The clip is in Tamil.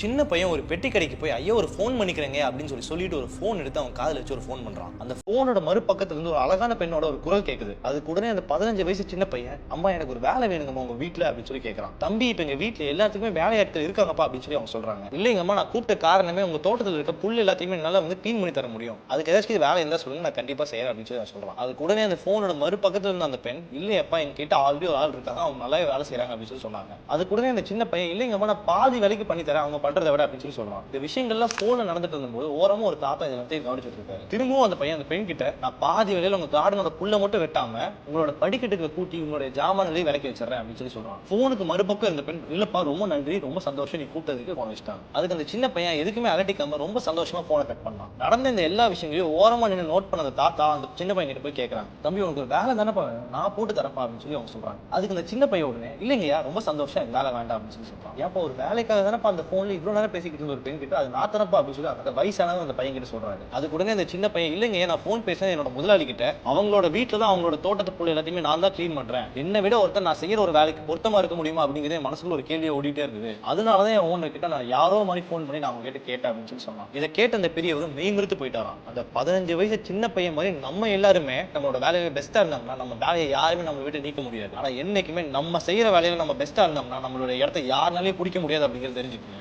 சின்ன பையன் ஒரு பெட்டி கடைக்கு போய் ஐயா ஒரு ஃபோன் பண்ணிக்கிறேங்க அப்படின்னு சொல்லிட்டு ஒரு ஃபோன் எடுத்து அவன் காதுல வச்சு ஒரு ஃபோன் பண்றான். அந்த ஃபோனோட மறுபக்கத்துல இருந்து ஒரு அழகான பெண்ணோட ஒரு குரல் கேட்குது. அதுக்கு உடனே அந்த 15 வயசு சின்ன பையன், அம்மா எனக்கு ஒரு வேலை வேணுங்கம்மா உங்க வீட்டுல அப்படின்னு சொல்லி கேட்கறான். தம்பி இப்ப எங்க வீட்டுல எல்லாத்துக்குமே வேலையாட்கள் இருக்காங்கப்பா அப்படின்னு சொல்லி அவங்க சொல்றாங்க. இல்லைங்கம்மா நான் கூப்பிட்ட காரணமே உங்க தோட்டத்தில் இருக்க புல் எல்லாத்தையுமே என்னால க்ளீன் பண்ணி தர முடியும், அதுக்கு ஏதாச்சும் வேலை இருந்தா சொல்லுங்க நான் கண்டிப்பா செய்யறேன் அப்படின்னு சொல்லி சொல்றான். அதுக்கு உடனே அந்த ஃபோனோட மறுபக்கத்துல இருந்த அந்த பெண், இல்லையப்பா எங்க கிட்ட ஆல்ரெடி ஒரு ஆள் இருக்காங்க, அவங்க நல்லா வேலை செய்யறாங்க அப்படின்னு சொல்லி சொன்னாங்க. அதுக்கு உடனே அந்த சின்ன பையன், இல்லைங்கம்மா நான் பாதி வேலைக்கு பண்ணி தரேன் அவங்க பண்றதை விட அப்படின்னு சொல்லி சொல்றான். இந்த விஷயங்கள்லாம் போன்ல நடந்துட்டு இருக்கும்போது ஓரமா ஒரு தாத்தா இதை வந்து கவனிச்சுட்டு இருக்காரு. திரும்பவும் அந்த பையன் அந்த பெண் கிட்ட, நான் பாதி வேலையில உங்க கார்டனோட புல்ல மட்டும் வெட்டாம உங்களோட படிக்கட்டுக்கு கூட்டி உங்களுடைய ஜாமான்களையும் விலைக்கு வச்சிடறேன் அப்படின்னு சொல்லி சொல்றான். போனுக்கு மறுபக்கம் இந்த பெண், இல்லப்பா ரொம்ப நன்றி ரொம்ப சந்தோஷம் நீ கூப்பிட்டதுக்கு போன வச்சுட்டாங்க. அதுக்கு அந்த சின்ன பையன் எதுக்குமே அலட்டிக்காம ரொம்ப சந்தோஷமா போனை கட் பண்ணான். நடந்த இந்த எல்லா விஷயங்களையும் ஓரமா நின்று நோட் பண்ண அந்த தாத்தா அந்த சின்ன பையன் கிட்ட போய் கேட்கறான், தம்பி உனக்கு ஒரு வேலை தானேப்பா நான் போட்டு தரப்பா அப்படின்னு சொல்லி அவங்க சொல்றாங்க. அதுக்கு அந்த சின்ன பையன் உடனே, இல்லைங்கய்யா ரொம்ப சந்தோஷம் எனக்கு வேலை வேண்டாம் அப்படின்னு சொல்லி சொல்றான். ஏன்ப்பா ஒரு வேலைக்காக தானேப்பா அந்த போன்ல இவ்வளவு நேரம் பேசிக்கிட்டு இருந்த ஒரு பெண் கிட்ட, அது நான் தரப்பா அப்படின்னு சொல்லி அந்த வயசானவங்க அந்த பையன் கிட்ட சொல்றாரு. அதுக்கு உடனே அந்த சின்ன பையன், இல்லைங்க நான் போன் பேசுறேன் என்னோட முதலாளி கிட்ட, அவங்களோட வீட்டுல தான் அவங்களோட தோட்டத்து புல் எல்லாத்தையுமே நான் தான் க்ளீன் பண்றேன், என்னை விட ஒருத்தர் நான் செய்யற ஒரு வேலைக்கு பொருத்தமா இருக்க முடியுமா அப்படிங்கிறது மனசுக்குள்ள ஒரு கேள்வியை ஓடிட்டே இருக்குது, அதனாலதான் என் ஓனர் கிட்ட நான் யாரோ மாதிரி போன் பண்ணி நான் அவங்க கிட்ட கேட்டேன் அப்படின்னு சொல்லி சொன்னான். இதை கேட்ட அந்த பெரியவர் மெய்மிருத்து போயிட்டாராம். அந்த 15 வயசு சின்ன பையன் மாதிரி நம்ம எல்லாருமே நம்மளோட வேலையில பெஸ்டா இருந்தோம்னா நம்ம வேலையை யாருமே நம்ம விட்டு நீக்க முடியாது. ஆனா என்னைக்குமே நம்ம செய்யற வேலையில நம்ம பெஸ்டா இருந்தோம்னா நம்மளோட இடத்த யாருனாலையும் பிடிக்க முடியாது அப்படிங்கிறது தெரிஞ்சுக்கணும்.